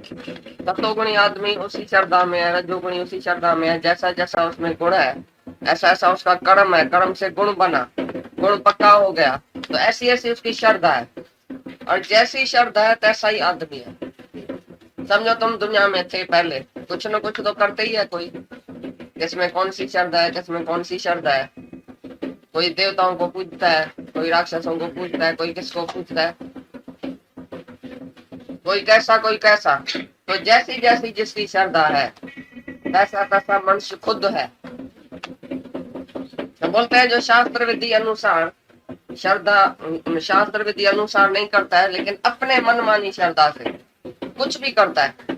सतोगुणी आदमी उसी श्रद्धा में है, रजोगुणी उसी श्रद्धा में है। जैसा जैसा उसमें गुण है ऐसा ऐसा उसका कर्म है, कर्म से गुण बना, गुण पक्का हो गया, तो ऐसी ऐसी उसकी श्रद्धा है। और जैसी श्रद्धा है तैसा ही आदमी है। समझो तुम दुनिया में थे पहले, कुछ न कुछ तो करते ही है कोई, किसमें कौन सी श्रद्धा है, किसमें कौन सी श्रद्धा है। कोई देवताओं को पूजता है, कोई राक्षसों को पूजता है, कोई किसको पूजता है, कोई कैसा कोई कैसा। तो जैसी जैसी जिसकी श्रद्धा है वैसा तैसा मनुष्य खुद है। तो बोलते हैं जो शास्त्र विधि अनुसार श्रद्धा, शास्त्र विधि अनुसार नहीं करता है लेकिन अपने मनमानी श्रद्धा से कुछ भी करता है।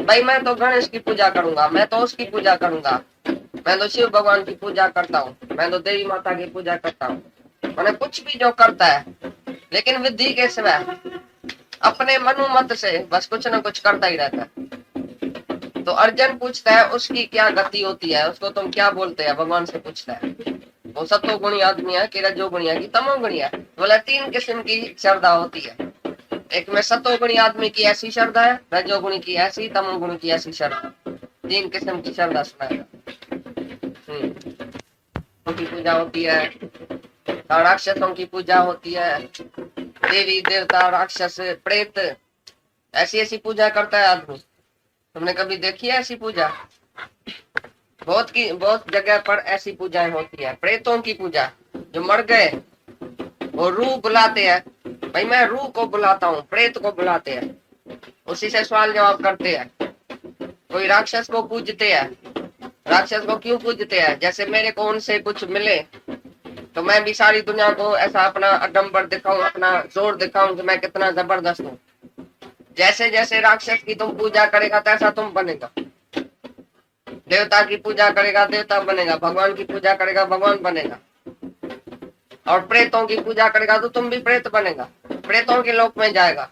भाई मैं तो गणेश की पूजा करूंगा, मैं तो उसकी पूजा करूंगा, मैं तो शिव भगवान की पूजा करता हूँ, मैं तो देवी माता की पूजा करता हूँ, मैंने कुछ भी जो करता है लेकिन विधि के सिवाय अपने मनुमत से बस कुछ न कुछ करता ही रहता है। तो अर्जुन पूछता है उसकी क्या गति होती है, उसको तुम क्या बोलते हैं, भगवान से पूछता है। वो सतोगुणी आदमी है कि रजोगुणी है कि तमोगुणी है। बोला 3 किस्म की श्रद्धा होती है। एक में सतोगुणी आदमी की ऐसी श्रद्धा है, रजोगुणी की ऐसी, तमोगुणी की ऐसी श्रद्धा। 3 किस्म की श्रद्धा सुनाएगा। की पूजा होती है, राक्षसों की पूजा होती है, देवी देवता राक्षस प्रेत ऐसी ऐसी पूजा करता है आदमी। तुमने कभी देखी है ऐसी पूजा? बहुत जगह पर ऐसी पूजाएं होती है। प्रेतों की पूजा, जो मर गए वो रूह बुलाते हैं, भाई मैं रूह को बुलाता हूँ, प्रेत को बुलाते हैं, उसी से सवाल जवाब करते हैं। कोई राक्षस को पूजते हैं, राक्षस को क्यों पूजते हैं? जैसे मेरे को उनसे कुछ मिले तो मैं भी सारी दुनिया को ऐसा अपना अडम्बर दिखाऊं, अपना जोर दिखाऊं कि मैं कितना जबरदस्त हूँ। जैसे जैसे राक्षस की तुम पूजा करेगा तैसा तुम बनेगा, देवता की पूजा करेगा देवता बनेगा, भगवान की पूजा करेगा भगवान बनेगा, और प्रेतों की पूजा करेगा तो तुम भी प्रेत बनेगा, प्रेतों के लोक में जाएगा।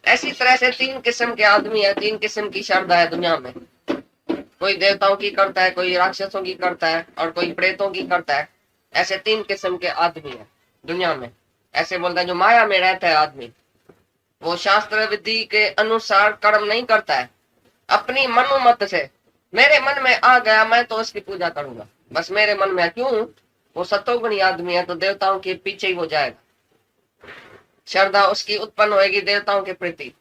ऐसी तरह से 3 किस्म के आदमी है, 3 किस्म की श्रद्धा है दुनिया में। कोई देवताओं की करता है, कोई राक्षसों की करता है, और कोई प्रेतों की करता है। ऐसे 3 किस्म के आदमी है दुनिया में। ऐसे बोलता है जो माया में रहता है आदमी, वो शास्त्र विधि के अनुसार कर्म नहीं करता है, अपनी मनोमत से मेरे मन में आ गया मैं तो उसकी पूजा करूंगा, बस मेरे मन में। क्यों? वो सतोगुणी आदमी है तो देवताओं के पीछे ही वो जाएगा, श्रद्धा उसकी उत्पन्न होगी देवताओं के प्रति।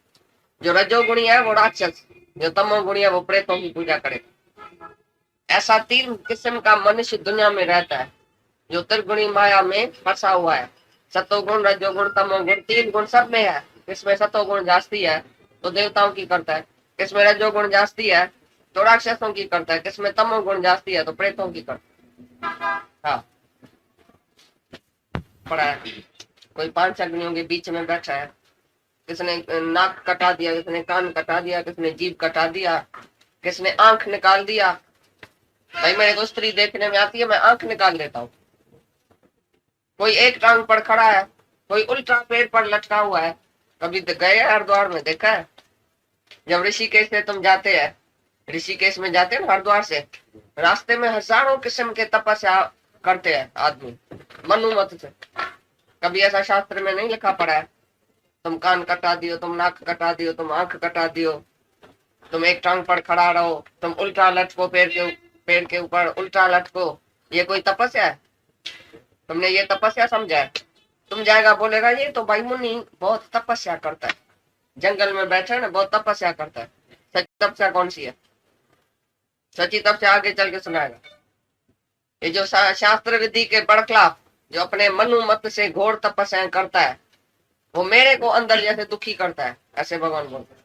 जो रजोगुणी है वो राक्षस, जो तमोगुणी है वो प्रेतों की पूजा करेगा। ऐसा 3 किस्म का मनुष्य दुनिया में रहता है जो त्रिगुणी माया में फंसा हुआ है। सतोगुण रजोगुण तमोगुण 3 गुण सब में है। किसमें सतोगुण जास्ती है तो देवताओं की करता है, किसमें रजोगुण जास्ती है तो राक्षसों की करता है, किसमें तमोगुण जास्ती है तो प्रेतों की करता है। हाँ पड़ा है। कोई 5 अग्नियों के बीच में बैठा है, किसने नाक कटा दिया, किसने कान कटा दिया, किसने जीभ कटा दिया, किसने आंख निकाल दिया। भाई मेरे को स्त्री देखने में आती है, मैं आंख निकाल लेता हूँ। कोई एक टांग पर खड़ा है, कोई उल्टा पेड़ पर लटका हुआ है। कभी गए हरिद्वार में देखा है? जब ऋषिकेश से तुम जाते हैं, ऋषिकेश में जाते हैं हरिद्वार से, रास्ते में हजारों किस्म के तपस्या करते हैं आदमी मनुमत से। कभी ऐसा शास्त्र में नहीं लिखा पड़ा है तुम कान कटा दियो, तुम नाक कटा दियो, तुम आंख कटा दियो, तुम एक टांग पर खड़ा रहो, तुम उल्टा लटको, पेड़ के ऊपर उल्टा लटको। ये कोई तपस्या है? तुमने ये तपस्या समझा है? तुम जाएगा बोलेगा ये तो भाई मुनि बहुत तपस्या करता है, जंगल में बैठा है ना, बहुत तपस्या करता है। सच तपस्या कौन सी है? सच्ची तपस्या आगे चल के सुनाएगा। ये जो शास्त्र विधि के बरखिलाफ जो अपने मनुमत से घोर तपस्या करता है वो मेरे को अंदर जैसे दुखी करता है, ऐसे भगवान बोलते।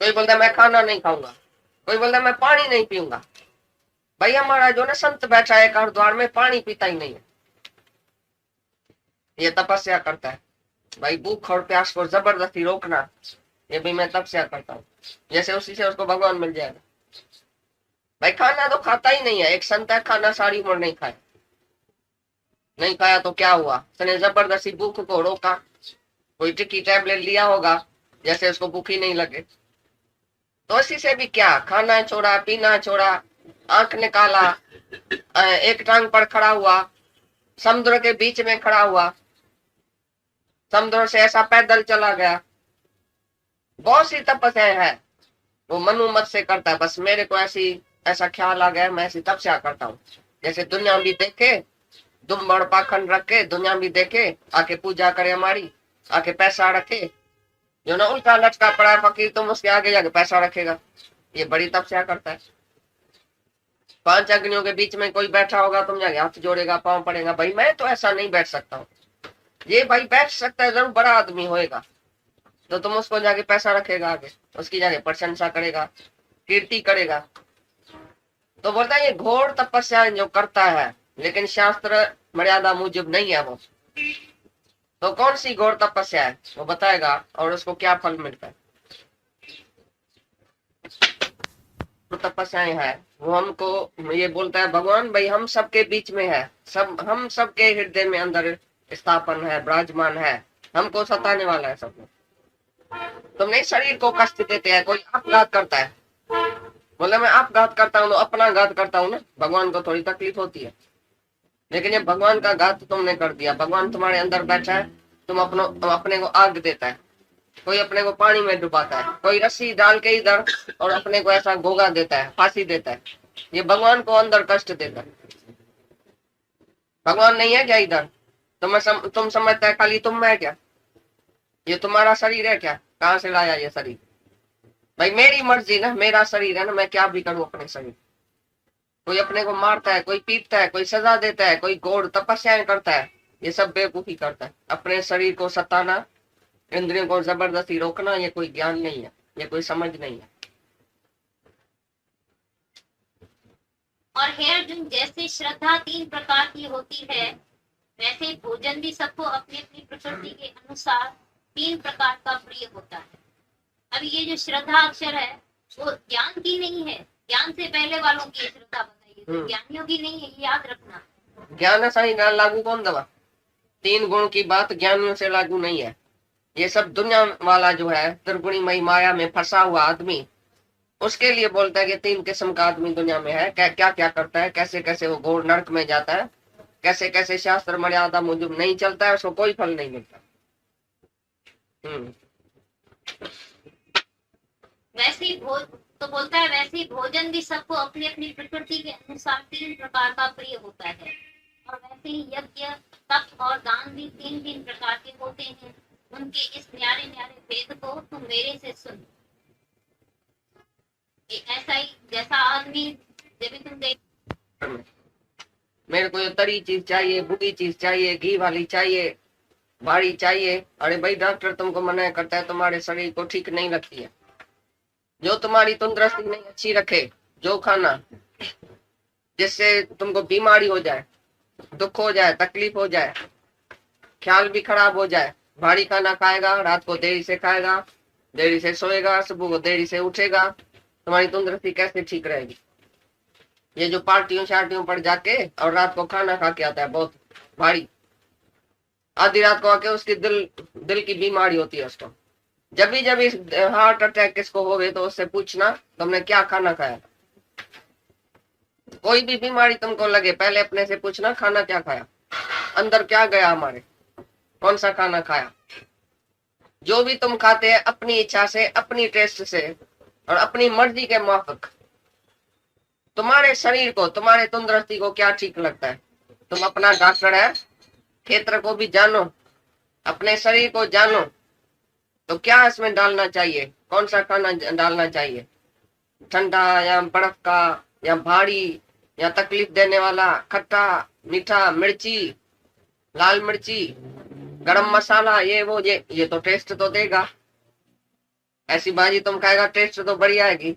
कोई बोलता है मैं खाना नहीं खाऊंगा, कोई बोलता है मैं पानी नहीं पीऊंगा। भाई हमारा जो ना संत बैठा है हरिद्वार में पानी पीता ही नहीं है, ये तपस्या करता है। भाई भूख और प्यास को जबरदस्ती रोकना, ये भी मैं तपस्या करता हूँ, जैसे उसी से उसको भगवान मिल जाएगा। भाई खाना तो खाता ही नहीं है, एक संत है खाना सारी उम्र नहीं खाया, नहीं खाया तो क्या हुआ, उसने जबरदस्ती भूख को रोका। कोई टिक्की टैबलेट लिया होगा जैसे उसको भूख ही नहीं लगे। तो इसी से भी क्या, खाना छोड़ा, पीना छोड़ा, आंख निकाला, एक टांग पर खड़ा हुआ, समुद्र के बीच में खड़ा हुआ, समुद्र से ऐसा पैदल चला गया, बहुत सी तपस्याएं है, वो मनु मत से करता है। बस मेरे को ऐसा ख्याल आ गया, मैं ऐसी तपस्या करता हूँ। जैसे दुनिया भी देखे, दुम बड़ पाखंड रखे, दुनिया भी देखे, आके पूजा करे हमारी, आके पैसा रखे। जो ना उल्टा लटका पड़ा है फकीर, तुम उसके आगे जाके पैसा रखेगा, ये बड़ी तपस्या करता है। 5 अग्नियों के बीच में कोई बैठा होगा, तुम जाके हाथ जोड़ेगा, पांव पड़ेगा, भाई मैं तो ऐसा नहीं बैठ सकता हूँ। ये भाई बैठ सकता है, जरूर बड़ा आदमी होएगा, तो तुम उसको जाके पैसा रखेगा आगे, उसकी जाके प्रशंसा करेगा, कीर्ति करेगा। तो बोलता है ये घोर तपस्या जो करता है, लेकिन शास्त्र मर्यादा मुजब नहीं है वो। तो कौन सी घोर तपस्या है वो बताएगा, और उसको क्या फल मिलता है। तो तपस्याएं है वो हमको ये बोलता है भगवान, भाई हम सबके बीच में है, सब हम सबके हृदय में अंदर स्थापन है, विराजमान है, हमको सताने वाला है सब। तुम नहीं शरीर को कष्ट देते हैं, कोई आपघात करता है, बोले मैं आपघात करता हूँ तो अपना घात करता हूँ ना, भगवान को थोड़ी तकलीफ होती है। लेकिन ये भगवान का घात तुमने कर दिया। भगवान तुम्हारे अंदर बैठा है, तुम अपने को आग देता है, कोई अपने को पानी में डुबाता है, कोई रस्सी डाल के इधर और अपने को ऐसा गोगा देता है, फांसी देता है। ये भगवान को अंदर कष्ट देता है। भगवान नहीं है क्या इधर? तुम समझता है खाली तुम है क्या? ये तुम्हारा शरीर है क्या? कहाँ से लाया ये शरीर? भाई मेरी मर्जी ना, मेरा शरीर है ना, मैं क्या भी करूं अपने शरीर। कोई अपने को मारता है, कोई पीटता है, कोई सजा देता है, कोई घोर तपस्याएं करता है, ये सब बेवकूफी करता है। अपने शरीर को सताना, इंद्रियों को जबरदस्ती रोकना, ये कोई ज्ञान नहीं है, ये कोई समझ नहीं है। और हे अर्जुन, जैसे श्रद्धा 3 प्रकार की होती है, वैसे भोजन भी सबको अपनी अपनी प्रकृति के अनुसार 3 प्रकार का प्रिय होता है। अब ये जो श्रद्धा अक्षर है वो ज्ञान की नहीं है, ज्ञान से पहले वालों की श्रद्धा बताइए, तो ज्ञानियों की नहीं है, ये याद रखना। ज्ञान ऐसा ही लागू कौन दवा? 3 गुण की बात ज्ञानियों से लागू नहीं है। ये सब दुनिया वाला जो है, त्रिगुणीमयी माया में फंसा हुआ आदमी, उसके लिए बोलता है कि 3 किस्म का आदमी दुनिया में है। क्या क्या करता है, कैसे कैसे वो घोर नरक में जाता है, कैसे कैसे शास्त्र मर्यादा मुजब नहीं चलता है, उसको कोई फल नहीं मिलता। वैसे ही तो बोलता है वैसे ही भोजन भी सबको अपनी अपनी प्रकृति के अनुसार 3 प्रकार का प्रिय होता है। और वैसे ही यज्ञ, तप और दान भी 3 प्रकार के होते हैं। उनके इस न्यारे न्यारे भेद को तुम मेरे से सुन। ऐसा ही जैसा आदमी जब भी तुम देख, मेरे को ये तरी चीज चाहिए, बुरी चीज चाहिए, घी वाली चाहिए, भारी चाहिए। अरे भाई डॉक्टर तुमको मना करता है, तुम्हारे शरीर को ठीक नहीं रखती है। जो तुम्हारी तंदुरुस्ती नहीं अच्छी रखे, जो खाना जिससे तुमको बीमारी हो जाए, दुख हो जाए, तकलीफ हो जाए, ख्याल भी खराब हो जाए, भारी खाना खाएगा, रात को देरी से खाएगा, देरी से सोएगा, सुबह को देरी से उठेगा, तुम्हारी तंदुरुस्ती कैसे ठीक रहेगी? ये जो पार्टियों शार्टियों पर जाके और रात को खाना खा के आता है बहुत भारी, आधी रात को आके उसकी दिल की बीमारी होती है उसको। जब भी हार्ट अटैक किसको होवे तो उससे पूछना तुमने क्या खाना खाया। कोई भी बीमारी तुमको लगे, पहले अपने से पूछना खाना क्या खाया, अंदर क्या गया हमारे, कौन सा खाना खाया। जो भी तुम खाते हैं अपनी इच्छा से, अपनी टेस्ट से और अपनी मर्जी के मुताबिक, तुम्हारे शरीर को, तुम्हारे तंदुरुस्ती को क्या ठीक लगता है। तुम अपना डॉक्टर है, क्षेत्र को भी जानो, अपने शरीर को जानो, तो क्या इसमें डालना चाहिए, कौन सा खाना डालना चाहिए, ठंडा या बर्फ का या भारी या तकलीफ देने वाला, खट्टा मीठा, मिर्ची, लाल मिर्ची, गरम मसाला, ये वो, ये तो टेस्ट तो देगा। ऐसी भाजी तुम खाएगा टेस्ट तो बढ़िया आएगी,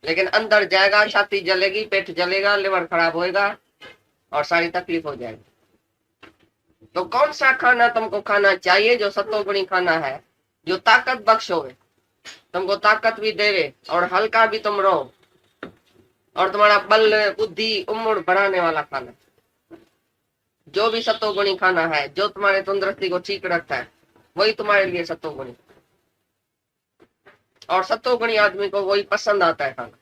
लेकिन अंदर जाएगा छाती जलेगी, पेट जलेगा, लिवर खराब होएगा और सारी तकलीफ हो जाएगी। तो कौन सा खाना तुमको खाना चाहिए जो सत्वगुणी खाना है, जो ताकत बख्श होवे, तुमको ताकत भी देवे और हल्का भी तुम रहो और तुम्हारा बल बुद्धि उम्र बढ़ाने वाला खाना। जो भी सत्वगुणी खाना है, जो तुम्हारे तंदुरुस्ती को ठीक रखता है, वही तुम्हारे लिए सत्वगुणी। और सत्वगुणी आदमी को वही पसंद आता है खाना।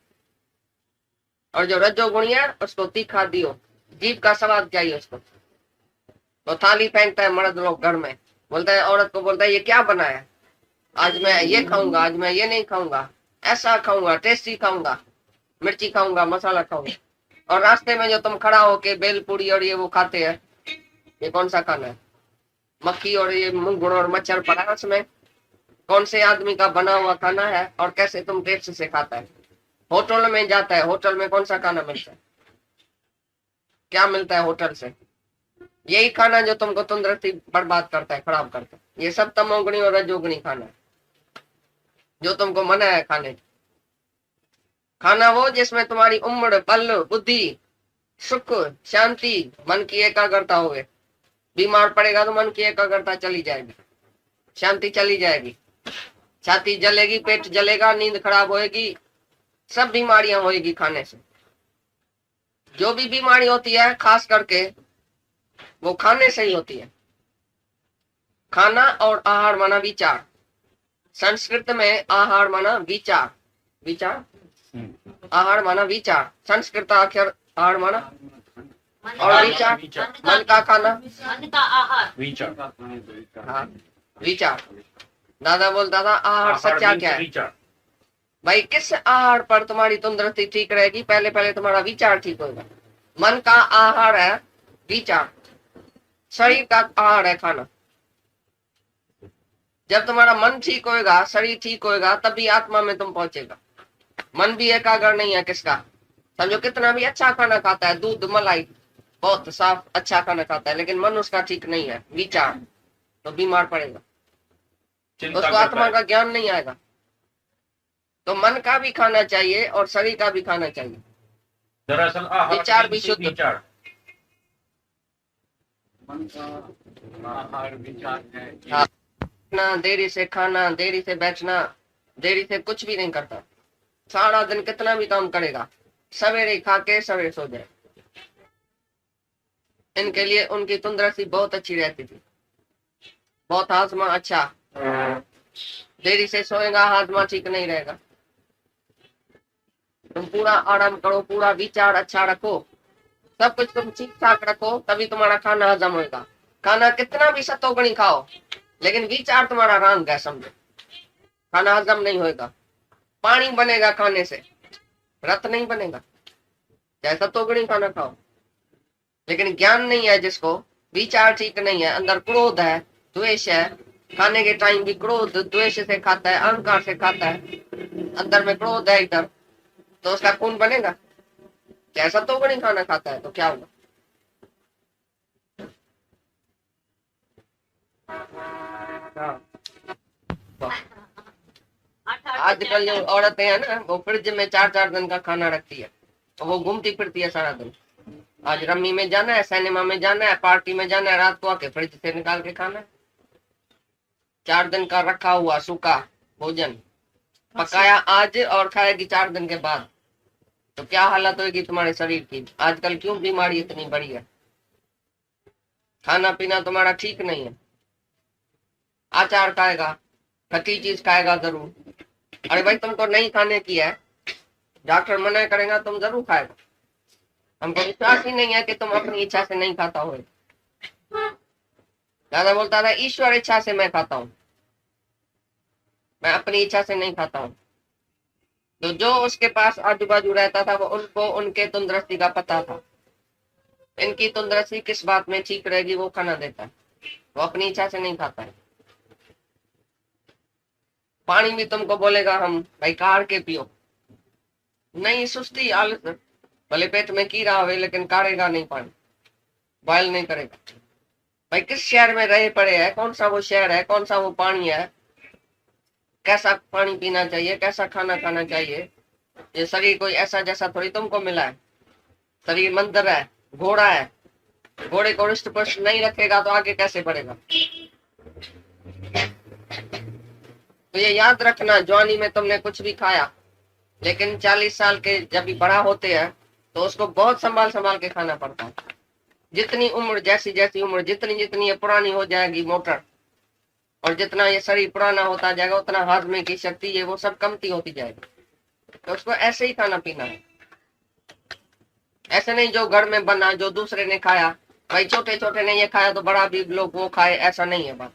और जो रजोगुणी है उसको तीखा दियो, जीभ का स्वाद चाहिए उसको। तो थाली फेंकता है मर्द लोग घर में, बोलता है औरत को, बोलता है ये क्या बनाया, आज मैं ये खाऊंगा, आज मैं ये नहीं खाऊंगा, ऐसा खाऊंगा, टेस्टी खाऊंगा, मिर्ची खाऊंगा, मसाला खाऊंगा। और रास्ते में जो तुम खड़ा होके बेल पूरी और ये वो खाते हैं, ये कौन सा खाना है? मक्खी और ये मुंगुड़ और मच्छर पड़ा है उसमें। कौन से आदमी का बना हुआ खाना है और कैसे तुम टेस्ट से खाता है? होटल में जाता है, होटल में कौन सा खाना मिलता है? क्या मिलता है होटल से? यही खाना जो तुमको तंदुरुस्ती बर्बाद करता है, खराब करता है। ये सब तमोगुणी और रजोगुणी खाना है जो तुमको मना है खाने। खाना वो जिसमें तुम्हारी उम्र, बल, बुद्धि, सुख, शांति, मन की एकाग्रता होवे। बीमार पड़ेगा तो मन की एकाग्रता चली जाएगी, शांति चली जाएगी, छाती जलेगी, पेट जलेगा, नींद खराब होएगी, सब बीमारियां होएगी खाने से। जो भी बीमारी होती है खास करके वो खाने से ही होती है। खाना और आहार माना विचार। संस्कृत में आहार माना विचार, विचार, आहार माना विचार। संस्कृत अक्षर आहार माना और विचार, मन का खाना, मन का आहार, विचार। हाँ विचार। दादा बोलता था आहार सच्चा क्या है? भाई किस आहार पर तुम्हारी तंदुरुस्ती ठीक रहेगी? पहले पहले तुम्हारा विचार ठीक होगा। मन का आहार है विचार, शरीर का आहार है खाना। जब तुम्हारा मन ठीक होएगा, शरीर ठीक होएगा, तभी आत्मा में तुम पहुंचेगा। मन भी एकाग्र नहीं है किसका। समझो कितना भी अच्छा खाना खाता है, दूध मलाई बहुत साफ अच्छा खाना खाता है, लेकिन मन उसका ठीक नहीं है, विचार, तो बीमार पड़ेगा, उसको आत्मा का ज्ञान नहीं आएगा। तो मन का भी खाना चाहिए और शरीर का भी खाना चाहिए। दरअसल आहार विचार भी शुद्ध। विचार मन का आहार विचार है। हाँ, ना देरी से खाना, देरी से बैठना, देरी से कुछ भी नहीं करता। सारा दिन कितना भी काम करेगा, सवेरे खा के सवेरे सो जाए। इनके लिए उनकी तंदुरुस्ती बहुत अच्छी रहती थी, बहुत हाजमा अच्छा। देरी से सोएगा, हाजमा ठीक नहीं रहेगा। तुम पूरा आराम करो, पूरा विचार अच्छा रखो, सब कुछ तुम ठीक ठाक रखो, तभी तुम्हारा खाना हजम होगा। खाना कितना भी सतोगुणी खाओ, लेकिन विचार तुम्हारा रंग है, समझो, खाना हजम नहीं होगा। पानी बनेगा खाने से, रत नहीं बनेगा। चाहे सतोगुणी खाना खाओ, लेकिन ज्ञान नहीं है जिसको, विचार ठीक नहीं है, अंदर क्रोध है, द्वेष है, खाने के टाइम भी क्रोध द्वेष से खाता है, अहंकार से खाता है, अंदर में क्रोध है इधर, तो उसका खून बनेगा। चाहे सतोगुणी खाना खाता है तो क्या होगा? आजकल जो औरतें हैं ना, वो फ्रिज में 4-4 दिन का खाना रखती है, तो वो घूमती फिरती है सारा दिन। आज रम्मी में जाना है, सिनेमा में जाना है, पार्टी में जाना है, रात को आके फ्रिज से निकाल के खाना है। 4 दिन का रखा हुआ सूखा भोजन पकाया आज और खाएगी 4 दिन के बाद, तो क्या हालत होगी तुम्हारे शरीर की? आजकल क्यों बीमारी इतनी बड़ी है? खाना पीना तुम्हारा ठीक नहीं है। अचार खाएगा, खट्टी चीज खाएगा जरूर। अरे भाई तुमको नहीं खाने की है, डॉक्टर मना करेगा, तुम जरूर खाएगा। हमको विश्वास ही नहीं है कि तुम अपनी इच्छा से नहीं खाता हो। दादा बोलता था ईश्वर इच्छा से मैं खाता हूँ, मैं अपनी इच्छा से नहीं खाता हूँ। तो जो उसके पास आजू बाजू रहता था वो उनको उनके तंदुरुस्ती का पता था, इनकी तंदुरुस्ती किस बात में ठीक रहेगी वो खाना देता है, वो अपनी इच्छा से नहीं खाता है। पानी भी तुमको बोलेगा हम भाई काढ़ के पियो, नहीं, सुस्ती आलस, भले पेट में कीड़ा हो लेकिन काढ़ेगा नहीं, पानी बॉयल नहीं करेगा। भाई किस शहर में रहे पड़े है, कौन सा वो शहर है, कौन सा वो पानी है, कैसा पानी पीना चाहिए, कैसा खाना खाना चाहिए। ये शरीर कोई ऐसा जैसा थोड़ी तुमको मिला है। शरीर मंदिर है, घोड़ा है, घोड़े को हृष्ट पुष्ट नहीं रखेगा तो आगे कैसे बढ़ेगा? तो ये याद रखना, जवानी में तुमने कुछ भी खाया, लेकिन 40 साल के जब भी बड़ा होते हैं तो उसको बहुत संभाल संभाल के खाना पड़ता है। जितनी उम्र, जैसी जैसी उम्र, जितनी जितनी ये पुरानी हो जाएगी मोटर, और जितना ये शरीर पुराना होता जाएगा उतना हाजमे की शक्ति ये वो सब कमती होती जाएगी। तो उसको ऐसे ही खाना पीना है, ऐसे नहीं जो घर में बना, जो दूसरे ने खाया, भाई छोटे छोटे ने ये खाया तो बड़ा भी लोग वो खाए, ऐसा नहीं है बात।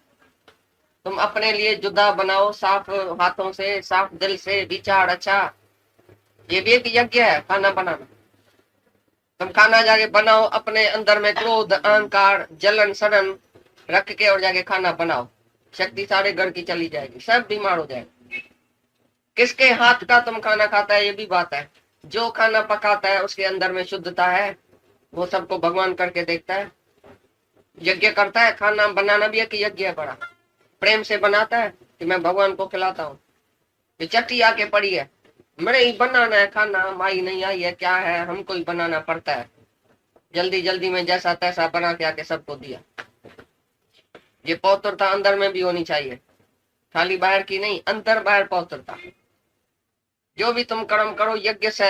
तुम अपने लिए जुदा बनाओ, साफ हाथों से, साफ दिल से, विचार अच्छा। ये भी एक यज्ञ है खाना बनाना। तुम खाना जाके बनाओ, अपने अंदर में क्रोध, अहंकार, जलन सड़न रख के और जाके खाना बनाओ, शक्ति सारे घर की चली जाएगी, सब बीमार हो जाएगा। किसके हाथ का तुम खाना खाता है ये भी बात है। जो खाना पकाता है उसके अंदर में शुद्धता है, वो सबको भगवान करके देखता है, यज्ञ करता है। खाना बनाना भी एक यज्ञ है बड़ा, प्रेम से बनाता है कि मैं भगवान को खिलाता हूँ। ये चट्टी आके पड़ी है, मेरे ही बनाना है खाना, माई नहीं आई है, क्या है, हमको ही बनाना पड़ता है। जल्दी जल्दी में जैसा तैसा बना के आके सबको दिया। ये पवित्रता अंदर में भी होनी चाहिए, खाली बाहर की नहीं, अंदर बाहर पवित्रता। जो भी तुम कर्म करो यज्ञ से,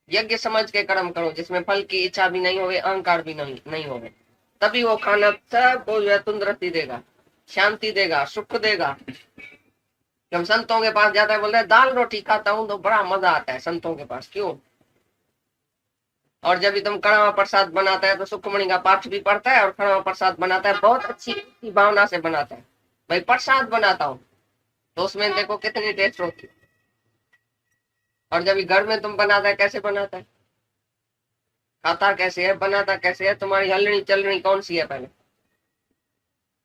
यज्ञ समझ के कर्म करो, जिसमें फल की इच्छा भी नहीं होवे, अहंकार भी नहीं होवे, तभी वो खाना सबको जो है तंदुरुस्ती देगा, शांति देगा, सुख देगा। हम संतों के पास जाता है, बोलते हैं दाल रोटी खाता हूँ तो बड़ा मजा आता है संतों के पास, क्यों? और जब भी तुम कड़वा प्रसाद बनाता है तो सुखमणि का पाठ भी पढ़ता है और कड़वा प्रसाद बनाता है, बहुत अच्छी भावना से बनाता है। भाई प्रसाद बनाता हूँ तो उसमें देखो कितनी टेस्ट होती है। और जब घर में तुम बनाता है, कैसे बनाता है, खाता कैसे है, बनाता कैसे है, तुम्हारी हलनी चलनी कौन सी है? पहले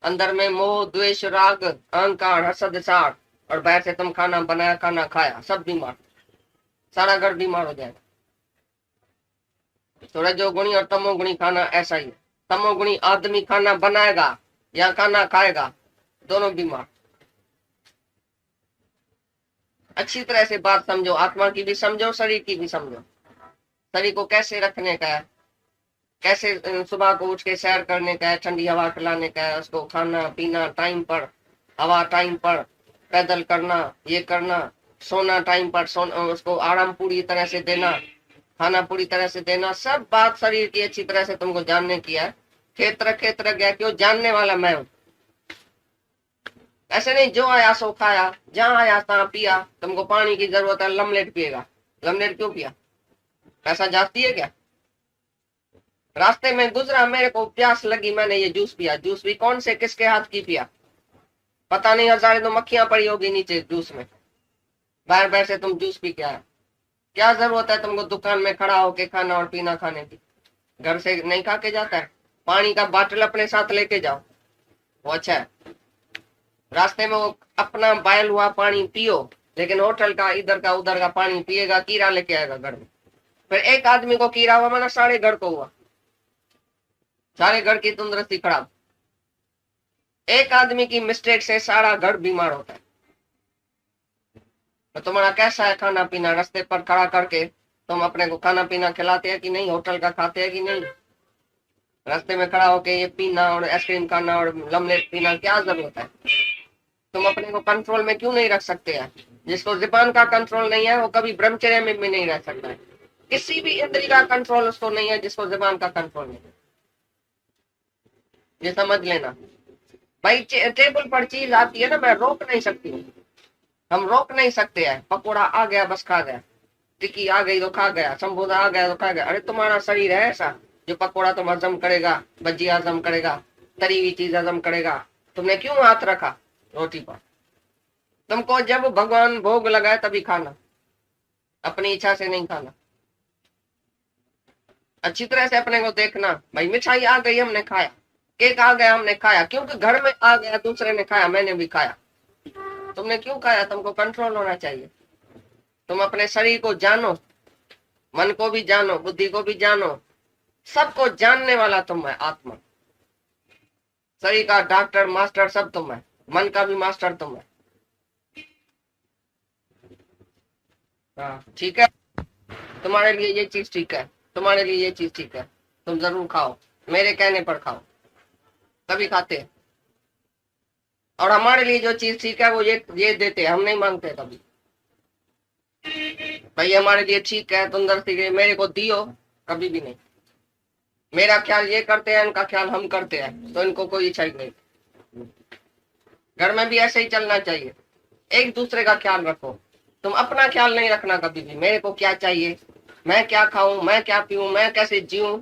अंदर में मोह, द्वेष, राग, अहंकार, हसद, साड़, और बाहर से तुम खाना बनाया, खाना खाया, सब बीमार, सारा घर बीमार हो जाएगा। तो रजोगुणी और तमोगुणी खाना ऐसा ही है। तमोगुणी आदमी खाना बनाएगा या खाना खाएगा, दोनों बीमार। अच्छी तरह से बात समझो, आत्मा की भी समझो, शरीर की भी समझो। शरीर को कैसे रखने का है, कैसे सुबह को उठ के सैर करने का है, ठंडी हवा खिलाने का है, उसको खाना पीना टाइम पर, हवा टाइम पर, पैदल करना, ये करना, सोना टाइम पर, उसको आराम पूरी तरह से देना, खाना पूरी तरह से देना, सब बात शरीर की अच्छी तरह से तुमको जानने की है। क्षेत्र गया, क्यों? जानने वाला मैं हूं। ऐसे नहीं जो आया सो खाया, जहां आया तहां पिया। तुमको पानी की जरूरत है, लमलेट पिएगा, लमलेट क्यों पिया? पैसा जाती है क्या? रास्ते में गुजरा, मेरे को प्यास लगी, मैंने ये जूस पिया। जूस भी कौन से किसके हाथ की पिया? पता नहीं, हजारों तो मक्खियां पड़ी होगी नीचे जूस में। बाहर बाहर से तुम जूस पी के आए। क्या जरूरत है तुमको दुकान में खड़ा होके खाना और पीना खाने की? घर से नहीं खा के जाता है? पानी का बाटल अपने साथ लेके जाओ, वो अच्छा है। रास्ते में वो अपना बायल हुआ पानी पियो, लेकिन होटल का इधर का उधर का पानी पिएगा, कीड़ा लेके आएगा घर में। फिर एक आदमी को कीड़ा हुआ, माना सारे घर को हुआ, सारे घर की तंदुरुस्ती खराब। एक आदमी की मिस्टेक से सारा घर बीमार होता है। तो तुम्हारा कैसा है खाना पीना? रास्ते पर खड़ा करके तुम अपने को खाना पीना खिलाते हैं कि नहीं? होटल का खाते हैं कि नहीं? रास्ते में खड़ा होके ये पीना और आइसक्रीम खाना और लमलेट पीना, क्या जरूरत है? तुम अपने को कंट्रोल में क्यों नहीं रख सकते हैं? जिसको जुबान का कंट्रोल नहीं है वो कभी ब्रह्मचर्य में भी नहीं रह सकता है। किसी भी इंद्रिय का कंट्रोल उसको नहीं है जिसको जुबान का कंट्रोल नहीं है। ये समझ लेना भाई। टेबल पर चीज आती है ना, मैं रोक नहीं सकती हूँ, हम रोक नहीं सकते हैं। पकोड़ा आ गया बस खा गया, टिक्की आ गई तो खा गया, संबोधा आ गया तो खा गया। अरे तुम्हारा शरीर है ऐसा जो पकोड़ा तुम हजम करेगा, भज्जी हजम करेगा, तरी हुई चीज हजम करेगा? तुमने क्यों हाथ रखा रोटी पर? तुमको जब भगवान भोग लगाए तभी खाना, अपनी इच्छा से नहीं खाना। अच्छी तरह से अपने को देखना। भाई मिठाई आ गई, हमने खाया, केक आ गया, हमने खाया, क्योंकि घर में आ गया, दूसरे ने खाया, मैंने भी खाया। तुमने क्यों खाया? तुमको कंट्रोल होना चाहिए। तुम अपने शरीर को जानो, मन को भी जानो, बुद्धि को भी जानो, सबको जानने वाला तुम है आत्मा। शरीर का डॉक्टर मास्टर सब तुम है, मन का भी मास्टर तुम है। हाँ ठीक है, तुम्हारे लिए ये चीज ठीक है, तुम्हारे लिए ये चीज ठीक है, तुम जरूर खाओ, मेरे कहने पर खाओ, तभी खाते हैं। और हमारे लिए जो चीज ठीक है वो ये देते हैं, हम नहीं मांगते कभी। भाई हमारे लिए ठीक है, तंदुरुस्ती के लिए मेरे को दियो, कभी भी नहीं। मेरा ख्याल ये करते हैं, इनका ख्याल हम करते हैं, तो इनको कोई इच्छा ही नहीं। घर में भी ऐसे ही चलना चाहिए, एक दूसरे का ख्याल रखो। तुम अपना ख्याल नहीं रखना कभी भी, मेरे को क्या चाहिए, मैं क्या खाऊं, मैं क्या पीऊं, मैं कैसे जीऊं।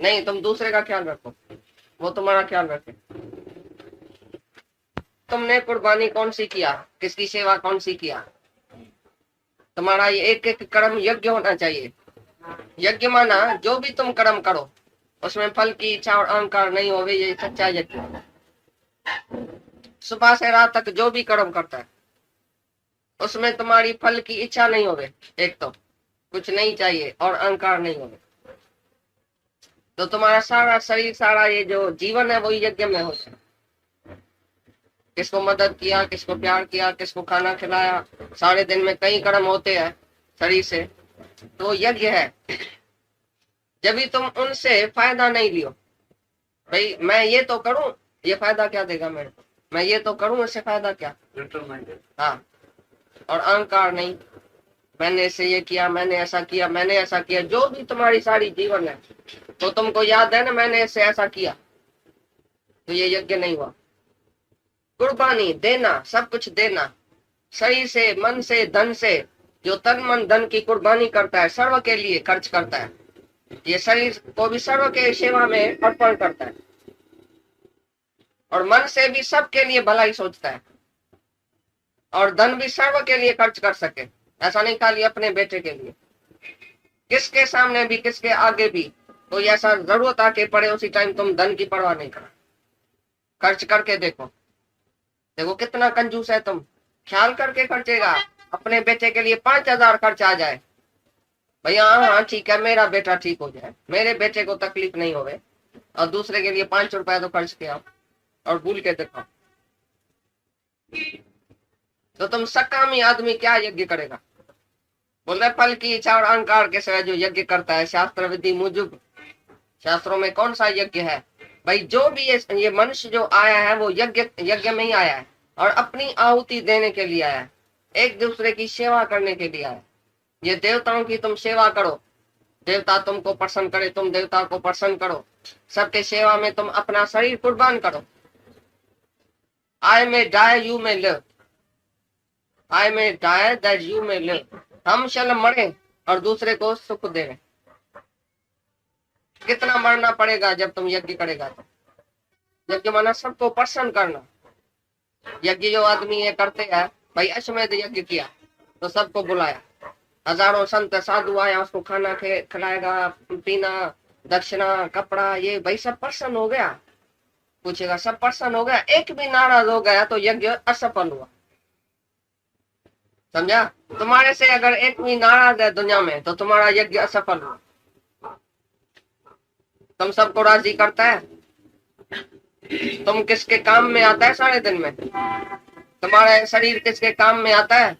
नहीं, तुम दूसरे का ख्याल रखो, वो तुम्हारा ख्याल रखे। तुमने कुर्बानी कौन सी किया, किसकी सेवा कौन सी किया। तुम्हारा ये एक एक कर्म यज्ञ होना चाहिए। यज्ञ माना जो भी तुम कर्म करो उसमें फल की इच्छा और अहंकार नहीं होवे, ये सच्चा यज्ञ है। सुबह से रात तक जो भी कर्म करता है उसमें तुम्हारी फल की इच्छा नहीं होवे, एक तो कुछ नहीं चाहिए और अहंकार नहीं होवे, तो तुम्हारा सारा शरीर, सारा ये जो जीवन है वही यज्ञ में होता है। किसको मदद किया, किसको प्यार किया, किसको खाना खिलाया, सारे दिन में कई कर्म होते हैं शरीर से, तो यज्ञ है। जब भी तुम उनसे फायदा नहीं लियो, भाई मैं ये तो करूं, ये फायदा क्या देगा मेरे को, मैं ये तो करूं, इससे फायदा क्या। हाँ, और अहंकार नहीं, मैंने इसे ये किया, मैंने ऐसा किया, मैंने ऐसा किया, जो भी तुम्हारी सारी जीवन है तो तुमको याद है ना मैंने इससे ऐसा किया, तो ये यज्ञ नहीं हुआ। कुर्बानी देना, सब कुछ देना, शरीर से, मन से, धन से, जो तन मन धन की कुर्बानी करता है, सर्व के लिए खर्च करता है, ये शरीर को भी सर्व के सेवा में अर्पण करता है, और मन से भी सबके लिए भलाई सोचता है, और धन भी सर्व के लिए खर्च कर सके, ऐसा नहीं खाली अपने बेटे के लिए। किसके सामने भी, किसके आगे भी कोई ऐसा जरूरत आके पड़े, उसी टाइम तुम धन की परवाह नहीं करो, खर्च करके देखो, देखो कितना कंजूस है तुम, ख्याल करके खर्चेगा। अपने बेटे के लिए 5,000 खर्च आ जाए, भैया हाँ ठीक है मेरा बेटा ठीक हो जाए, मेरे बेटे को तकलीफ नहीं होवे, और दूसरे के लिए 5 रुपए तो खर्च किया और भूल के देखो, तो तुम सकामी आदमी क्या यज्ञ करेगा। बोल रहे फल की इच्छा और अहंकार के सिवाय जो यज्ञ करता है, शास्त्र विधि मुजब, शास्त्रों में कौन सा यज्ञ है भाई। जो भी ये मनुष्य जो आया है वो यज्ञ में ही आया है, और अपनी आहुति देने के लिए आया है, एक दूसरे की सेवा करने के लिए आया है। ये देवताओं की तुम सेवा करो, देवता तुमको प्रसन्न करे, तुम देवता को प्रसन्न करो, सबके सेवा में तुम अपना शरीर कुर्बान करो। आई may die, you may live. I may die that you may live. हम शल मरे और दूसरे को सुख दे। कितना मरना पड़ेगा जब तुम यज्ञ करेगा तो। यज्ञ माना सबको प्रसन्न करना। यज्ञ जो आदमी ये करते हैं, भाई अश्वमेध यज्ञ किया तो सबको बुलाया, हजारों संत साधु आया, उसको खाना खिलाएगा, पीना, दक्षिणा, कपड़ा, ये भाई सब प्रसन्न हो गया। पूछेगा सब प्रसन्न हो गया, एक भी नाराज हो गया तो यज्ञ असफल हुआ। समझा। तुम्हारे से अगर एक भी नाराज है दुनिया में तो तुम्हारा यज्ञ असफल हुआ। तुम सबको राजी करता है, तुम किसके काम में आता है सारे दिन में, तुम्हारा शरीर किसके काम में आता है,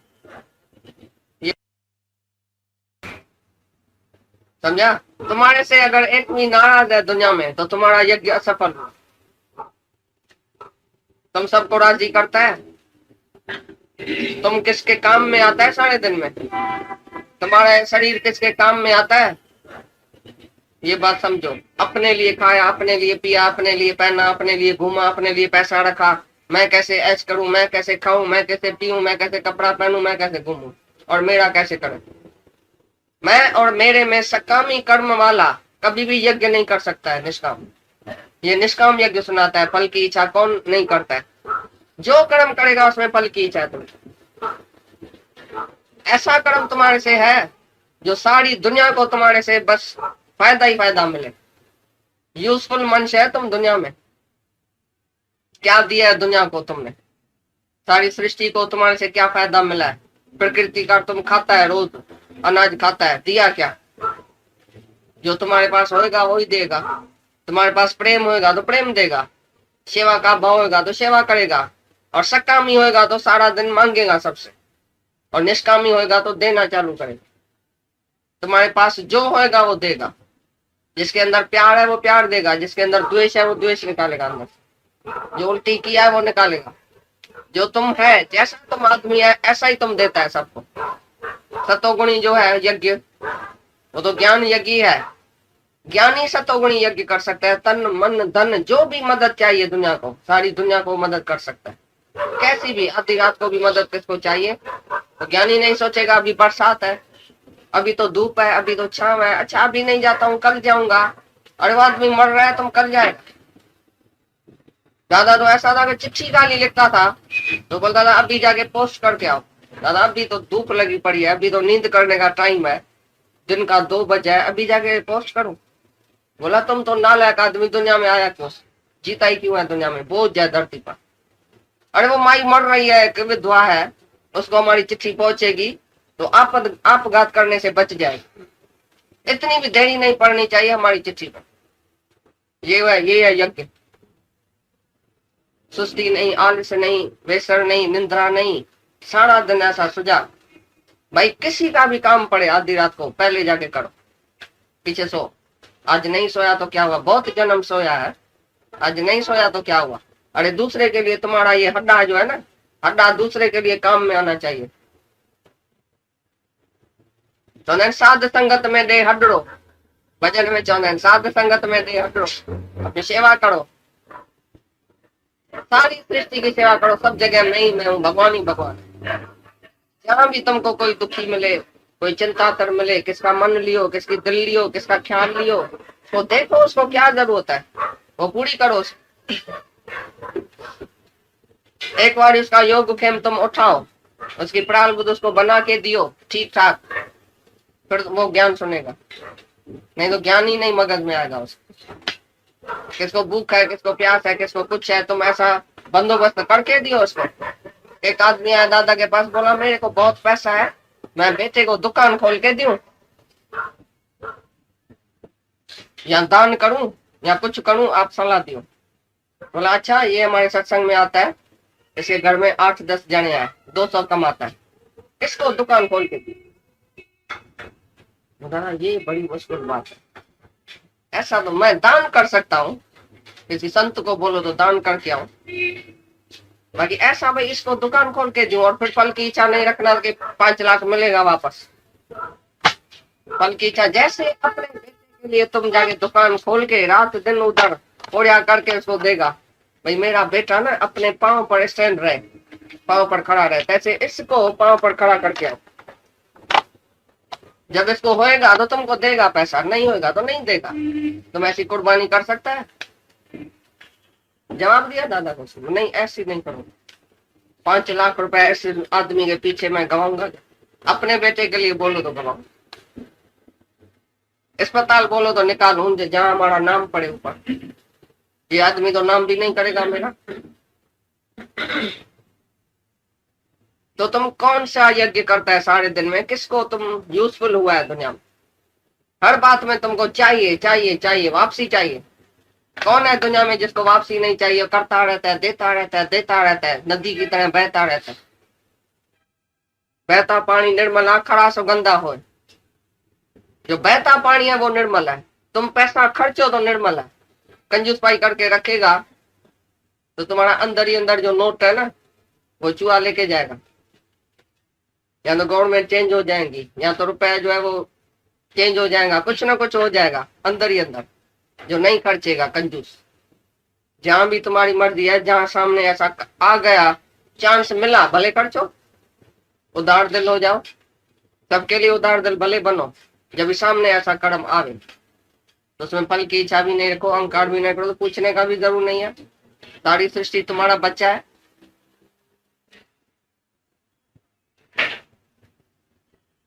समझा। तुम्हारे से अगर एक भी नाराज है दुनिया में तो तुम्हारा यज्ञ असफल हुआ। तुम सबको राजी करता है, तुम किसके काम में आता है सारे दिन में, तुम्हारा शरीर किसके काम में आता है, ये बात समझो। अपने लिए खाया, अपने लिए पिया, अपने लिए पहना, अपने लिए घूमा, अपने लिए पैसा रखा, मैं कैसे ऐश करूं, मैं कैसे खाऊं, मैं कैसे पीऊं, मैं कैसे कपड़ा पहनूं, मैं कैसे घूमूं, और मेरा कैसे करूं। मैं और मेरे में सकामी कर्म वाला कभी भी यज्ञ नहीं कर सकता है, निष्काम। ये निष्काम यज्ञ सुनाता है। फल की इच्छा कौन नहीं करता है, जो कर्म करेगा उसमें फल की इच्छा है। तुम ऐसा कर्म तुम्हारे से है जो सारी दुनिया को तुम्हारे से बस फायदा ही फायदा मिले। यूजफुल मनुष्य है तुम दुनिया में। क्या दिया है दुनिया को तुमने, सारी सृष्टि को तुम्हारे से क्या फायदा मिला है। प्रकृति का तुम खाता है, रोज अनाज खाता है, दिया क्या। जो तुम्हारे पास होएगा वही देगा। तुम्हारे पास प्रेम होएगा तो प्रेम देगा, सेवा का भाव होगा तो सेवा करेगा, और सकामी होएगा तो सारा दिन मांगेगा सबसे, और निष्कामी होएगा तो देना चालू करेगा। तुम्हारे पास जो होएगा वो देगा। जिसके अंदर प्यार है वो प्यार देगा, जिसके अंदर द्वेष है वो द्वेष निकालेगा अंदर से, जो उल्टी किया है वो निकालेगा। जो तुम है, जैसा तुम आदमी है ऐसा ही तुम देता है सबको। सतोगुणी जो है यज्ञ, वो तो ज्ञान यज्ञ है। ज्ञानी सतोगुणी यज्ञ कर सकता है। तन मन धन जो भी मदद चाहिए दुनिया को, सारी दुनिया को मदद कर सकता है। कैसी भी, आधी रात को भी मदद किसको चाहिए, तो ज्ञानी नहीं सोचेगा अभी बरसात है, अभी तो धूप है, अभी तो छांव है, अच्छा अभी नहीं जाता हूँ कल जाऊंगा। अरे वो आदमी मर रहा है, तुम कल जाएगा। दादा तो ऐसा था कि चिट्ठी गाली लिखता था तो बोलता था अभी जाके पोस्ट करके आओ। दादा अभी तो धूप लगी पड़ी है, अभी तो नींद करने का टाइम है, दिन का 2 बजे है, अभी जाके पोस्ट करूं। बोला तुम तो नालायक आदमी, दुनिया में आया क्यों, जीता ही क्यों है दुनिया में, बोझ जाए धरती पर। अरे वो माई मर रही है कि विधवा है, उसको हमारी चिट्ठी पहुंचेगी तो आपघात करने से बच जाएगी। इतनी भी देरी नहीं पड़नी चाहिए हमारी चिट्ठी पर। ये है यज्ञ। सुस्ती नहीं, आलस नहीं, वेसर नहीं, निंद्रा नहीं, सारा दिन ऐसा सुझा। भाई किसी का भी काम पड़े आधी रात को पहले जाके करो, पीछे सो। आज नहीं सोया तो क्या हुआ, बहुत जन्म सोया है, आज नहीं सोया तो क्या हुआ। अरे दूसरे के लिए तुम्हारा ये हड्डा जो है ना, हड्डा दूसरे के लिए काम में आना चाहिए। तो साध संगत में दे हड्डो, भजन में चौंदा साध संगत में दे हड्डो, अपनी सेवा करो, सारी सृष्टि की सेवा करो। सब जगह मैं हूँ, भगवान ही भगवान। जहां भी तुमको कोई दुखी मिले, कोई चिंता तर मिले, किसका मन लियो, किसकी दिल लियो, किसका ख्याल लियो, तो देखो उसको क्या जरूरत है, वो पूरी करो। एक बार उसका योग खेम तुम उठाओ, उसकी प्राल बुद्ध उसको बना के दियो ठीक ठाक, फिर वो ज्ञान सुनेगा। नहीं तो ज्ञान ही नहीं मगज में आएगा उसको। किसको भूख है, किसको प्यास है, किसको कुछ है, तुम ऐसा बंदोबस्त करके दियो उसको। एक आदमी आया दादा के पास, बोला मेरे को बहुत पैसा है, मैं बेटे को दुकान खोल के दूं, या दान करूं या कुछ करूं, आप सलाह दियो। बोला अच्छा, ये हमारे सत्संग में आता है, इसके घर में 8-10 जने आए, 200 कमाता है, इसको दुकान खोल के दी। दादा ये बड़ी मुश्किल बात है, ऐसा तो मैं दान कर सकता हूँ, किसी संत को बोलो तो दान करके आऊं, बाकी ऐसा भाई इसको दुकान खोल के दूं और फिर फल की इच्छा नहीं रखना कि 5 लाख मिलेगा वापस। फल की इच्छा, जैसे अपने बेटे के लिए तुम जाके दुकान खोल के रात दिन उधर ओढ़िया करके उसको देगा, भाई मेरा बेटा ना अपने पांव पर स्टैंड रहे, पांव पर खड़ा रहे, ऐसे इसको पांव पर खड़ा करके आओ। जब इसको होएगा तो तुमको देगा पैसा, नहीं होएगा तो नहीं देगा। तुम ऐसी कुर्बानी कर सकता है? जवाब दिया दादा को, नहीं ऐसी नहीं करूंगा। 5 लाख रुपए ऐसे आदमी के पीछे मैं गवाऊंगा? अपने बेटे के लिए बोलो तो गवाऊं, अस्पताल बोलो तो निकालूं जहां हमारा नाम पड़े ऊपर। ये आदमी तो नाम भी नहीं करेगा मेरा। तो तुम कौन सा यज्ञ करता है सारे दिन में, किसको तुम यूजफुल हुआ है दुनिया में? हर बात में तुमको चाहिए चाहिए चाहिए, वापसी चाहिए। कौन है दुनिया में जिसको वापसी नहीं चाहिए, करता रहता है, देता रहता है, देता रहता है, नदी की तरह बहता रहता है। बहता पानी निर्मला, खड़ा सो गंदा हो। जो बहता पानी है वो निर्मल है। तुम पैसा खर्चो तो निर्मल है। कंजूस पाई करके रखेगा तो तुम्हारा अंदर ही अंदर जो नोट है ना, वो चूहा लेके जाएगा। या तो गवर्नमेंट चेंज हो जाएंगी, या तो रुपया जो है वो चेंज हो जाएगा, कुछ ना कुछ हो जाएगा अंदर ही अंदर। जो नहीं खर्चेगा कंजूस, जहां भी तुम्हारी मर्जी है, जहां सामने ऐसा आ गया, चांस मिला, भले खर्चो, उदार दिल हो जाओ, सबके लिए उदार दिल भले बनो। जब सामने ऐसा कदम आवे तो उसमें फल की इच्छा भी नहीं रखो, अहंकार भी नहीं करो, तो पूछने का भी जरूर नहीं है। सारी सृष्टि तुम्हारा बच्चा है।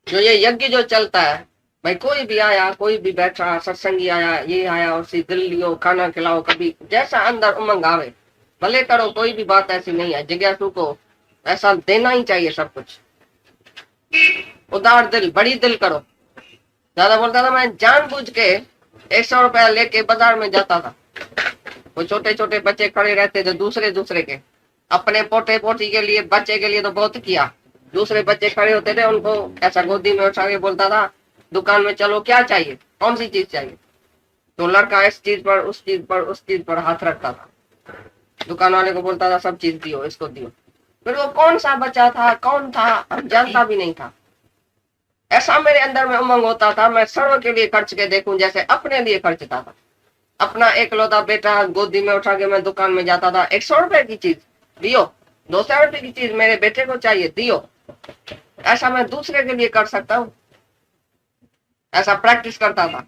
जो ये यज्ञ जो चलता है, भाई कोई भी आया, कोई भी बैठा, सत्संगी आया, ये आया, उसी दिल लियो, खाना खिलाओ, कभी जैसा अंदर उमंग आवे भले करो। कोई भी बात ऐसी नहीं है, जिज्ञासु को ऐसा देना ही चाहिए सब कुछ। उदार दिल, बड़ी दिल करो। दादा बोलता था मैं जानबूझ के 100 रुपया लेके बाजार में जाता था। वो छोटे छोटे बच्चे खड़े रहते थे, दूसरे के, अपने पोते पोती के लिए, बच्चे के लिए तो बहुत किया। दूसरे बच्चे खड़े होते थे, उनको ऐसा गोदी में उठा के बोलता था दुकान में चलो, क्या चाहिए, कौन सी चीज चाहिए। तो लड़का इस चीज पर, उस चीज पर, उस चीज पर हाथ रखता था। दुकान वाले को बोलता था सब चीज दियो, इसको दियो। फिर वो कौन सा बच्चा था, कौन था, हम जानता भी नहीं था। ऐसा मेरे अंदर में उमंग होता था, मैं सर्व के लिए खर्च के देखूं जैसे अपने लिए खर्चता था। अपना एकलौता बेटा गोदी में उठा के मैं दुकान में जाता था। 100 रुपए की चीज दियो, 200 रुपए की चीज मेरे बेटे को चाहिए, दियो। ऐसा मैं दूसरे के लिए कर सकता हूँ, ऐसा प्रैक्टिस करता था,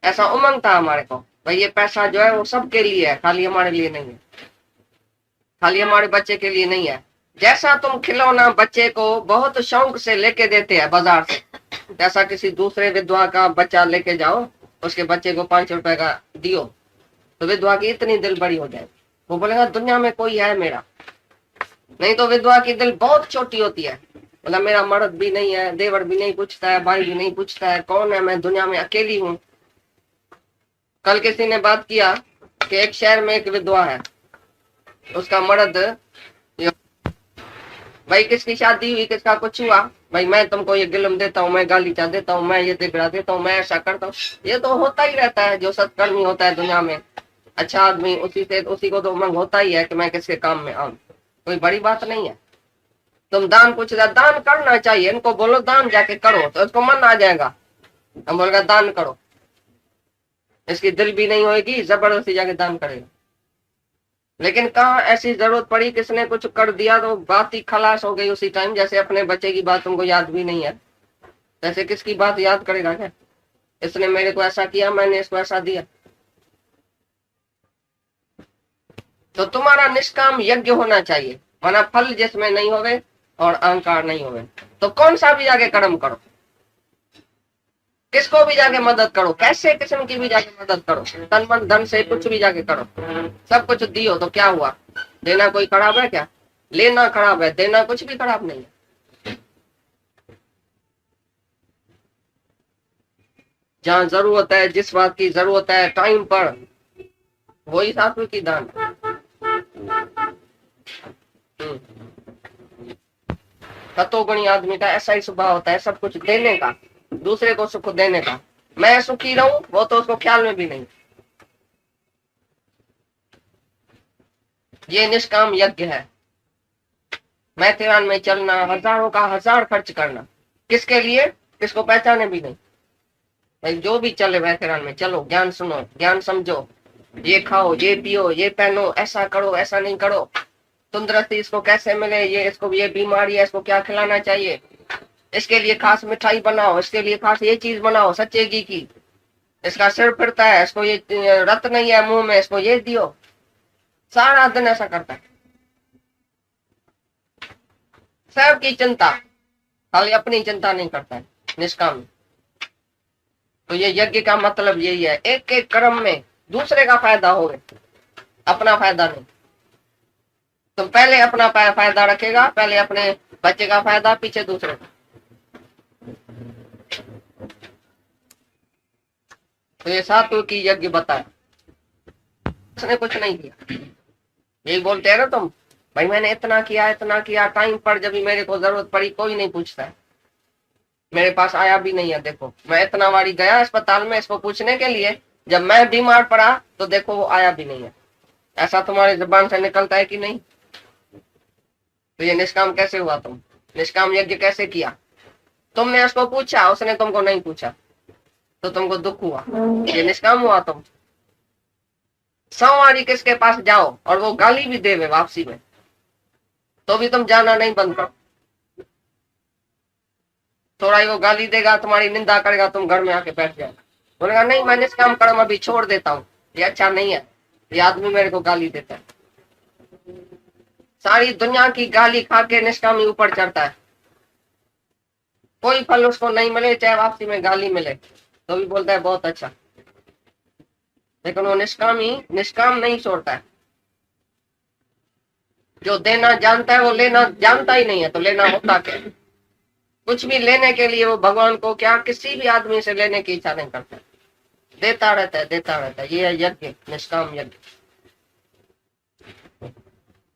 ऐसा उमंग था हमारे को। भाई ये पैसा जो है वो सबके लिए है, खाली हमारे लिए नहीं है, खाली हमारे बच्चे के लिए नहीं है। जैसा तुम खिलौना बच्चे को बहुत शौक से लेके देते हैं बाजार से, जैसा किसी दूसरे विधवा का बच्चा लेके जाओ, उसके बच्चे को 5 रुपए का दियो, तो विधवा की इतनी दिल बड़ी हो जाए, वो बोलेगा दुनिया में कोई है मेरा। नहीं तो विधवा की दिल बहुत छोटी होती है, मतलब मेरा मर्द भी नहीं है, देवर भी नहीं पूछता है, भाई भी नहीं पूछता है, कौन है, मैं दुनिया में अकेली हूँ। कल किसी ने बात किया कि एक शहर में एक विधवा है, उसका मर्द, भाई किसकी शादी हुई, किसका कुछ हुआ, भाई मैं तुमको ये गिलम देता हूँ, मैं गालीचा देता हूँ, मैं ये दिगड़ा देता हूँ, मैं ऐसा करता हूँ। ये तो होता ही रहता है, जो सत्कर्मी होता है दुनिया में, अच्छा आदमी, उसी को तो उमंग होता ही है कि मैं किसके काम में आऊं। कोई बड़ी बात नहीं है। तुम दान पूछ रहे, दान करना चाहिए, इनको बोलो दान जाके करो, तो इसको मन आ जाएगा, हम बोलेगा दान करो, इसकी दिल भी नहीं होगी, जबरदस्ती जाके दान करेगा। लेकिन कहाँ ऐसी जरूरत पड़ी, किसने कुछ कर दिया तो बात ही खलास हो गई उसी टाइम। जैसे अपने बच्चे की बात तुमको याद भी नहीं है, जैसे किसकी बात याद करेगा क्या, इसने मेरे को ऐसा किया, मैंने इसको ऐसा दिया। तो तुम्हारा निष्काम यज्ञ होना चाहिए, वरना फल जिसमें नहीं होवे और अहंकार नहीं होवे, तो कौन सा भी जाके कर्म करो, किसको भी जाके मदद करो, कैसे किस्म की भी जाके मदद करो, तन मन धन से कुछ भी जाके करो, सब कुछ दियो, तो क्या हुआ, देना कोई खराब है क्या, लेना खराब है, देना कुछ भी खराब नहीं है। जहाँ जरूरत है, जिस बात की जरूरत है टाइम पर, वही सात्विकी दान। तत्वगुणी आदमी का ऐसा ही स्वभाव होता है, सब कुछ देने का, दूसरे को सुख देने का। मैं सुखी रहूं वो तो उसको ख्याल में भी नहीं। ये निष्काम यज्ञ है। मैथेरान में चलना, हजारों का हजार खर्च करना, किसके लिए, किसको पहचाने भी नहीं। भाई जो भी चले मैथेरान में चलो, ज्ञान सुनो, ज्ञान समझो, ये खाओ, ये पियो, ये पहनो, ऐसा करो, ऐसा नहीं करो, तंदुरुस्ती इसको कैसे मिले, ये बीमारी है, इसको क्या खिलाना चाहिए, इसके लिए खास मिठाई बनाओ, इसके लिए खास ये चीज बनाओ सच्चे घी की, इसका सिर फिरता है, इसको ये रत नहीं है मुंह में, इसको ये दियो। सारा दिन ऐसा करता है, सबकी चिंता, खाली अपनी चिंता नहीं करता है, निष्काम। तो ये यज्ञ का मतलब यही है, एक एक कर्म में दूसरे का फायदा हो, अपना फायदा नहीं। तो पहले अपना फायदा रखेगा, पहले अपने बच्चे का फायदा, पीछे दूसरे का। तो ये सात्विकी यज्ञ बताया, उसने कुछ नहीं किया। यही बोलते हैं ना तुम, भाई मैंने इतना किया, टाइम पर जब मेरे को जरूरत पड़ी कोई नहीं पूछता है, मेरे पास आया भी नहीं है। देखो मैं इतना बारी गया अस्पताल में इसको पूछने के लिए, जब मैं बीमार पड़ा तो देखो वो आया भी नहीं है। ऐसा तुम्हारी जुबान से निकलता है कि नहीं? तो ये निष्काम कैसे हुआ? तुम निष्काम यज्ञ कैसे किया? तुमने उसको पूछा, उसने तुमको नहीं पूछा, तो तुमको दुख हुआ, ये निष्काम हुआ। तुम 100 बारी किसके पास जाओ और वो गाली भी देवे वापसी में, तो भी तुम जाना नहीं बंद करो। थोड़ा ही वो गाली देगा, तुम्हारी निंदा करेगा, तुम घर में आके बैठ जाएगा, बोलेगा नहीं मैं निष्काम कर्म अभी छोड़ देता हूँ, ये अच्छा नहीं है, ये आदमी मेरे को गाली देता है। सारी दुनिया की गाली खा के निष्कामी ऊपर चढ़ता है, कोई फल उसको नहीं मिले, चाहे वापसी में गाली मिले तो भी बोलता है बहुत अच्छा। लेकिन वो निष्कामी निष्काम नहीं छोड़ता है। जो देना जानता है वो लेना जानता ही नहीं है, तो लेना होता क्या? कुछ भी लेने के लिए वो भगवान को क्या किसी भी आदमी से लेने की इच्छा नहीं करता, देता रहता है, देता रहता है। ये है यज्ञ, निष्काम यज्ञ।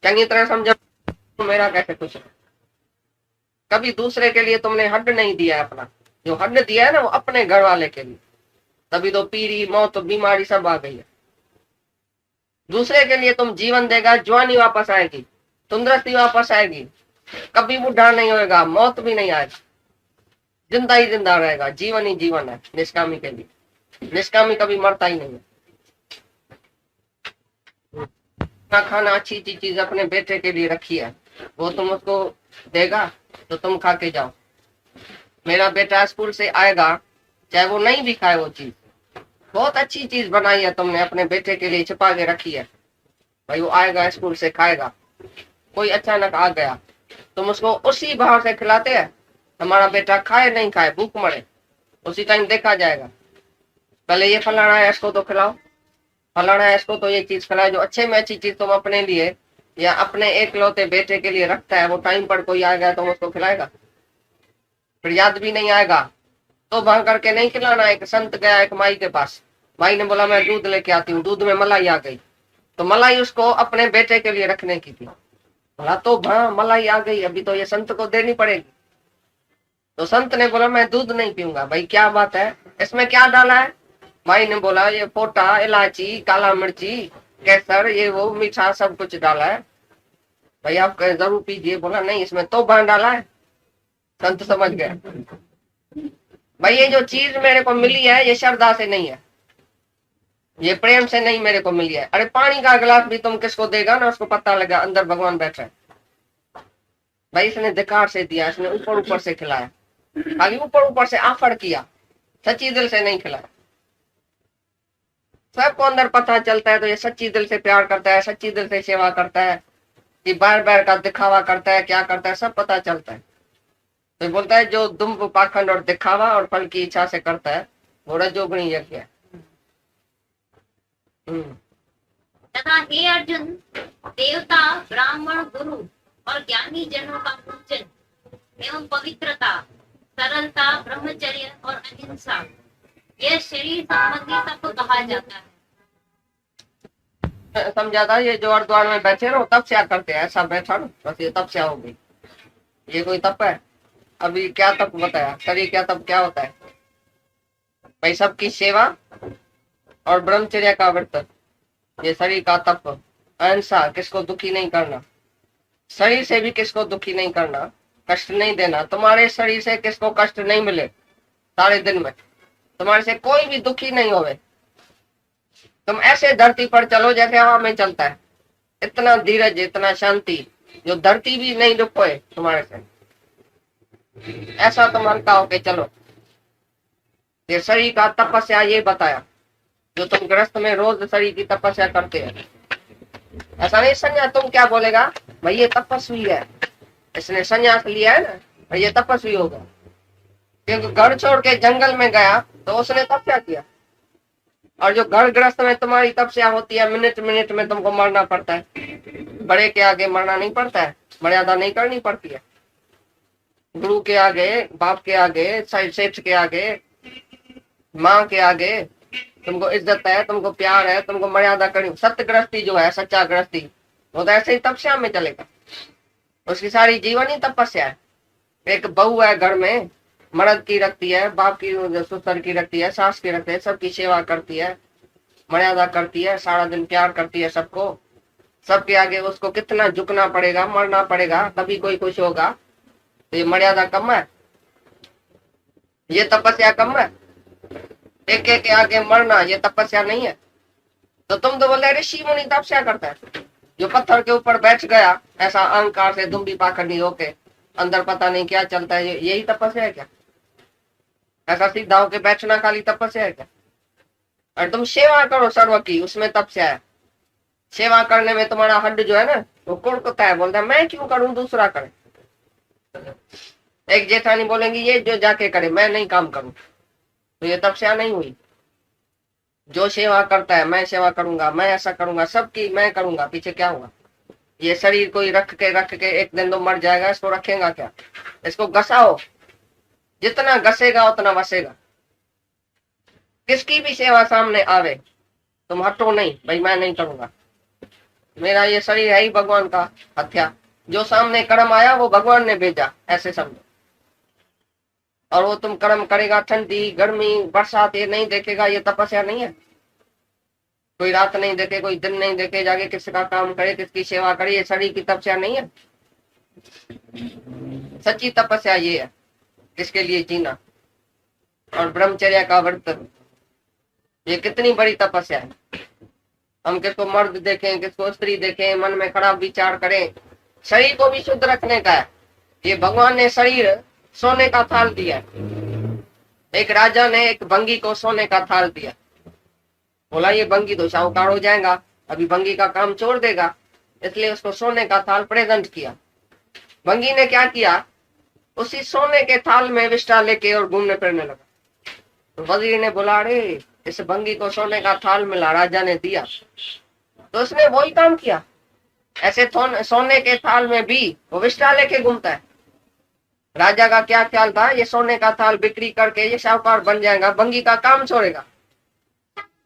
चंगी तरह समझो मेरा कैसे कुछ है। कभी दूसरे के लिए तुमने हड नहीं दिया है अपना, जो हड दिया है ना वो अपने घर वाले के लिए, तभी तो पीढ़ी मौत बीमारी सब आ गई है। दूसरे के लिए तुम जीवन देगा, जवानी वापस आएगी, तंदुरुस्ती वापस आएगी, कभी बूढ़ा नहीं होएगा, मौत भी नहीं आएगी, जिंदा ही जिंदा रहेगा। जीवन ही जीवन है निष्कामी के लिए। निष्कामी कभी मरता ही नहीं है। खाना अच्छी चीज अपने बेटे के लिए रखी है, वो तुम उसको देगा तो तुम खा के जाओ। मेरा बेटा स्कूल से आएगा, चाहे वो नहीं भी खाए वो चीज, बहुत अच्छी चीज बनाई है तुमने, अपने बेटे के लिए छिपा के रखी है, भाई वो आएगा स्कूल से खाएगा। कोई अचानक आ गया, तुम उसको उसी भाव से खिलाते हैं, हमारा बेटा खाए नहीं खाए भूख मरे, उसी टाइम देखा जाएगा। पहले ये फलाना है इसको तो खिलाओ, फलाना है इसको तो ये चीज खिलाओ, जो अच्छे में अच्छी चीज तुम अपने लिए या अपने एकलौते बेटे के लिए रखता है, वो टाइम पर कोई आएगा तो उसको खिलाएगा, फिर याद भी नहीं आएगा। तो भाग करके नहीं खिलाना। एक संत गया एक माई के पास, माई ने बोला मैं दूध लेके आती हूँ, दूध में मलाई आ गई, तो मलाई उसको अपने बेटे के लिए रखने की थी। बोला तो हाँ मलाई आ गई, अभी तो ये संत को देनी पड़ेगी। तो संत ने बोला मैं दूध नहीं पीऊंगा। भाई क्या बात है, इसमें क्या डाला है? माई ने बोला ये पोटा, इलायची, काला मिर्ची, केसर, ये वो मीठा सब कुछ डाला है, भाई आप जरूर पीजिए। बोला नहीं इसमें तो भान डाला है। संत समझ गया, भाई ये जो चीज मेरे को मिली है ये श्रद्धा से नहीं है, ये प्रेम से नहीं मेरे को मिली है। अरे पानी का गिलास भी तुम किसको देगा ना, उसको पता लगा अंदर भगवान बैठा है। भाई इसने धिकार से दिया, इसने ऊपर ऊपर से खिलाया, खाली ऊपर ऊपर से आफड़ किया, सच्ची दिल से नहीं खिलाया। सबको अंदर पता चलता है तो ये सच्ची दिल से प्यार करता है, सच्ची दिल से सेवा करता है, कि बार बार का दिखावा करता है, क्या करता है सब पता चलता है। तो बोलता है जो दुम्ब पाखंड और दिखावा और फल की इच्छा से करता है वो रजोगुणी यज्ञ है। तथा हे अर्जुन, देवता, ब्राह्मण, गुरु और ज्ञानी जनों का पूजन एवं पवित्रता, सरलता, ब्रह्मचर्य और अहिंसा, यह शरीर संबंधी सबको कहा जाता है। समझा था, ये जो अर्द्वार में बैठे रहो तपस्या करते हैं, ऐसा बैठा ना बस ये तपस्या हो गई। ये कोई तप है? अभी क्या तप बताया, शरीर क्या तप क्या होता है? भाई सबकी सेवा और ब्रह्मचर्य का व्रत, ये शरीर का तप। अहिंसा, किसको दुखी नहीं करना, शरीर से भी किसको दुखी नहीं करना, कष्ट नहीं देना। तुम्हारे शरीर से किसको कष्ट नहीं मिले सारे दिन में, तुम्हारे से कोई भी दुखी नहीं होवे। तुम ऐसे धरती पर चलो जैसे हवा में चलता है, इतना धीरज, इतना शांति, जो धरती भी नहीं दुखोए तुम्हारे से, ऐसा तुम हल्का होके चलो। ये शरीर का तपस्या ये बताया, जो तुम गृहस्थ में रोज शरीर की तपस्या करते हैं। ऐसा नहीं संन्यास, तुम क्या बोलेगा भाई ये तपस्वी है, इसने संन्यास लिया है ना, भाई ये तपस्वी होगा। क्योंकि घर छोड़ के जंगल में गया तो उसने तपस्या किया। और जो घर गृहस्थ में तुम्हारी तपस्या होती है, मिनट मिनट में तुमको मरना पड़ता है, बड़े के आगे मरना नहीं पड़ता है, मर्यादा नहीं करनी पड़ती है। गुरु के आगे, बाप के आगे, सेठ के आगे, माँ के आगे तुमको इज्जत है, तुमको प्यार है, तुमको मर्यादा करनी। सत्य गृहस्थी जो है, सच्चा गृहस्थी, वो तो ऐसे ही तपस्या में चलेगा, उसकी सारी जीवन ही तपस्या है। एक बहू है घर में, मर्द की रखती है, बाप की, ससुर की रखती है, सास की रखती है, सबकी सेवा करती है, मर्यादा करती है, सारा दिन प्यार करती है सबको। सबके आगे उसको कितना झुकना पड़ेगा, मरना पड़ेगा, तभी कोई खुश होगा। तो ये मर्यादा कम है, ये तपस्या कम है। एक एक के आगे मरना ये तपस्या नहीं है। तो तुम तो बोले ऋषि मुनि तपस्या करता है, जो पत्थर के ऊपर बैठ गया ऐसा अहंकार से दुम्बी पाखंडी होके, अंदर पता नहीं क्या चलता है, यही तपस्या है क्या? ऐसा सीधा होके बैठना खाली तपस्या है क्या? और तुम सेवा करो सर्व की, उसमें तपस्या है। सेवा करने में तुम्हारा हड्ड जो है ना वो कुड़कुता है, बोलता है मैं क्यों करूं, दूसरा करे। एक जेठानी बोलेंगी ये जो जाके करे, मैं नहीं काम करूं, तो ये तपस्या नहीं हुई। जो सेवा करता है मैं सेवा करूंगा, मैं ऐसा करूंगा, सबकी मैं करूंगा, पीछे क्या हुआ? ये शरीर कोई रख के एक दिन तो मर जाएगा, इसको रखेगा क्या? इसको घसाओ, जितना घसेगा उतना बसेगा। किसकी भी सेवा सामने आवे तुम हटो नहीं, भाई मैं नहीं करूंगा, मेरा ये शरीर है ही भगवान का हत्या, जो सामने कर्म आया वो भगवान ने भेजा, ऐसे समझो। और वो तुम कर्म करेगा, ठंडी गर्मी बरसात ये नहीं देखेगा, ये तपस्या नहीं है। कोई रात नहीं देखे, कोई दिन नहीं देखे, जाके किसका काम करे, किसकी सेवा करे, ये शरीर की तपस्या नहीं है। सच्ची तपस्या ये है, किसके लिए जीना। और ब्रह्मचर्य का व्रत, ये कितनी बड़ी तपस्या है। हम किसको मर्द देखें, किसको स्त्री देखें, मन में खराब विचार करें, शरीर को भी शुद्ध रखने का है। ये भगवान ने शरीर सोने का थाल दिया। एक राजा ने एक भंगी को सोने का थाल दिया, बोला ये भंगी तो शाहूकार हो जाएगा, अभी भंगी का काम छोड़ देगा, इसलिए उसको सोने का थाल प्रेजेंट किया। भंगी ने क्या किया, उसी सोने के थाल में विष्टा लेके और घूमने फिरने लगा। तो वजीर ने बोला अरे इस भंगी को सोने का थाल मिला, राजा ने दिया, तो उसने वही काम किया। ऐसे सोने के थाल में भी वो विष्टा लेके घूमता है। राजा का क्या ख्याल था, ये सोने का थाल बिक्री करके ये शाहूकार बन जाएगा, भंगी का काम छोड़ेगा,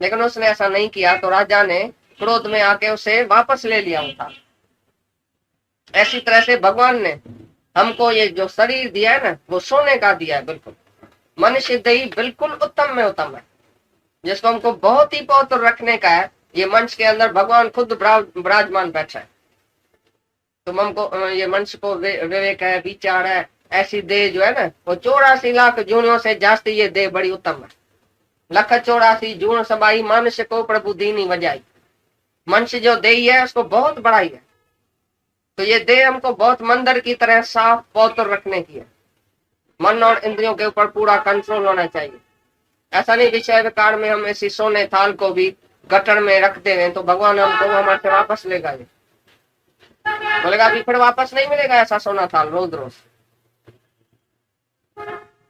लेकिन उसने ऐसा नहीं किया। तो राजा ने क्रोध में आके उसे वापस ले लिया वो थाल। ऐसी तरह से भगवान ने हमको ये जो शरीर दिया है ना, वो सोने का दिया है। बिल्कुल मनुष्य देही बिल्कुल उत्तम में उत्तम है, जिसको हमको बहुत ही पवित्र रखने का है। ये मंच के अंदर भगवान खुद विराजमान बैठा है। तुम हमको ये मंच को विवेक है, विचार है, ऐसी देह जो है ना, वो 84 लाख जूनों से जास्ती ये देह बड़ी उत्तम है। 184 जून सबाई मनुष्य को प्रभु दीनी बजाई। मनुष्य जो देह है उसको बहुत बड़ाई है। तो ये देह हमको बहुत मंदिर की तरह साफ पवित्र रखने की है। मन और इंद्रियों के ऊपर पूरा कंट्रोल होना चाहिए। ऐसा नहीं विषय विकार में हम इसी सोने थाल को भी गटर में रख देंगे तो भगवान हमको हमारे से वापस लेगा। ये बोलेगा अभी फिर वापस नहीं मिलेगा ऐसा सोना थाल रोज रोज।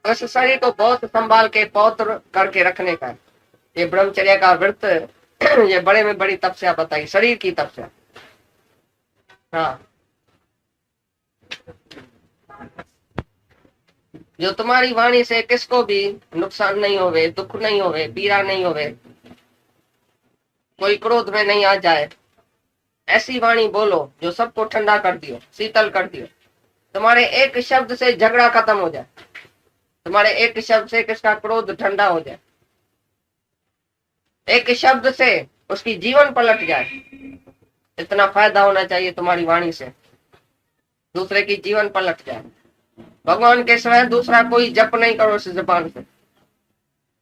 तो इस शरीर को बहुत संभाल के पवित्र करके रखने का है। ये ब्रह्मचर्य का व्रत ये बड़े में बड़ी तपस्या बताई, शरीर की तपस्या। हाँ, जो तुम्हारी वाणी से किसको भी नुकसान नहीं होवे, दुख नहीं होवे, पीड़ा नहीं होवे, कोई क्रोध में नहीं आ जाए, ऐसी वाणी बोलो जो सबको ठंडा कर दियो, शीतल कर दियो। तुम्हारे एक शब्द से झगड़ा खत्म हो जाए, तुम्हारे एक शब्द से किसका क्रोध ठंडा हो जाए, एक शब्द से उसकी जीवन पलट जाए। इतना फायदा होना चाहिए तुम्हारी वाणी से, दूसरे की जीवन पलट जाए। भगवान के सिवाय दूसरा कोई जप नहीं करो इस जबान से।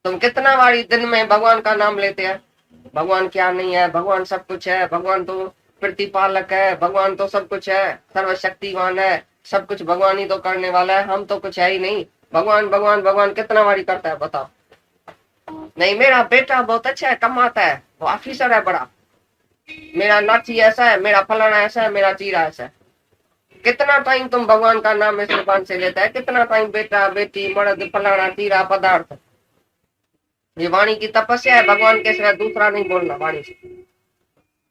तुम कितना बारी दिन में भगवान का नाम लेते हैं, भगवान क्या नहीं है, भगवान सब कुछ है, भगवान तो प्रतिपालक है, भगवान तो सब कुछ है, सर्वशक्तिमान है, सब कुछ भगवान ही तो करने वाला है, हम तो कुछ है ही नहीं। भगवान भगवान भगवान कितना बारी करता है बताओ। नहीं, मेरा बेटा बहुत अच्छा है, कमाता है, वो ऑफिसर है बड़ा, मेरा नाची ऐसा है, मेरा फलाना ऐसा है, मेरा चीरा ऐसा है। कितना टाइम तुम भगवान का नाम इस जुबान से लेता है, कितना टाइम बेटा बेटी मर्द फलाना चीरा पदार्थ। ये वाणी की तपस्या है, भगवान के सिवा दूसरा नहीं बोलना, वाणी से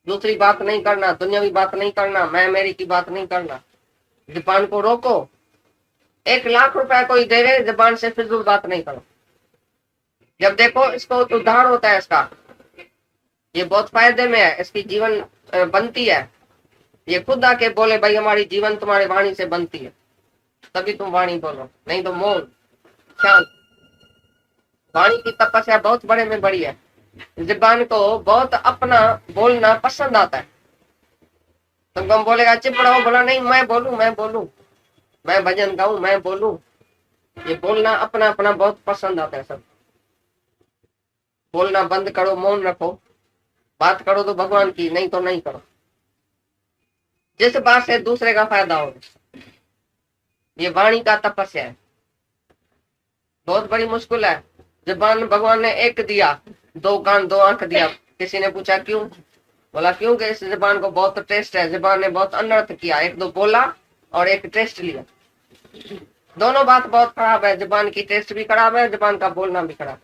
दूसरी बात नहीं करना, दुनियावी बात नहीं करना, मैं मेरी की बात नहीं करना। जुबान को रोको। 1 लाख रुपया कोई देवे, जुबान से फिजूल बात नहीं करो। जब देखो इसको उद्धार होता है इसका, ये बहुत फायदे में है, इसकी जीवन बनती है। ये खुद आके बोले भाई हमारी जीवन तुम्हारी वाणी से बनती है, तभी तुम वाणी बोलो, नहीं तो मौन शांत। वाणी की तपस्या बहुत बड़े में बड़ी है। जुबान को बहुत अपना बोलना पसंद आता है। तुमको हम बोलेगा चुप रहो, बोला नहीं मैं बोलूं, मैं बोलूं, मैं भजन गाऊं, मैं बोलूं। ये बोलना अपना अपना बहुत पसंद आता है सब। बोलना बंद करो, मौन रखो, बात करो तो भगवान की, नहीं तो नहीं करो। जिस बात से दूसरे का फायदा हो, ये वाणी का तपस्या है। बहुत बड़ी मुश्किल है। जुबान भगवान ने एक दिया, 2 कान 2 आंख दिया। किसी ने पूछा क्यों, बोला क्योंकि इस जुबान को बहुत टेस्ट है। जुबान ने बहुत अनर्थ किया, 1-2 बोला और एक टेस्ट लिया। दोनों बात बहुत खराब है, जुबान की टेस्ट भी खराब है, जुबान का बोलना भी खराब।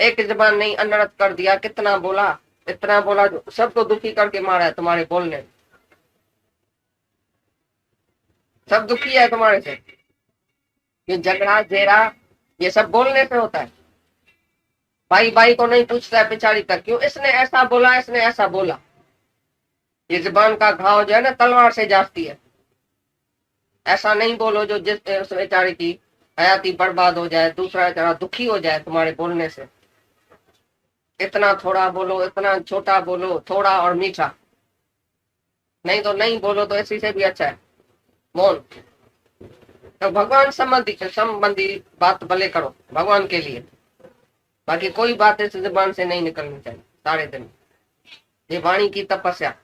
एक जुबान नहीं अनर्थ कर दिया, कितना बोला, इतना बोला, सबको दुखी करके मारा है तुम्हारे बोलने। सब दुखी है तुम्हारे से। ये झगड़ा जेरा ये सब बोलने से होता है। भाई भाई को नहीं पूछता है पिछाड़ी तक, क्यों इसने ऐसा बोला, इसने ऐसा बोला। ये जुबान का घाव जो है ना तलवार से जाती है। ऐसा नहीं बोलो जो जिस उस बेचारे की हयाती बर्बाद हो जाए, दूसरा बेचारा दुखी हो जाए तुम्हारे बोलने से। इतना थोड़ा बोलो, इतना छोटा बोलो, थोड़ा और मीठा, नहीं तो नहीं बोलो, तो इसी से भी अच्छा है मौन। तो भगवान संबंधी बात भले करो भगवान के लिए, बाकी कोई बात इस जुबान से नहीं निकलनी चाहिए सारे दिन। ये वाणी की तपस्या।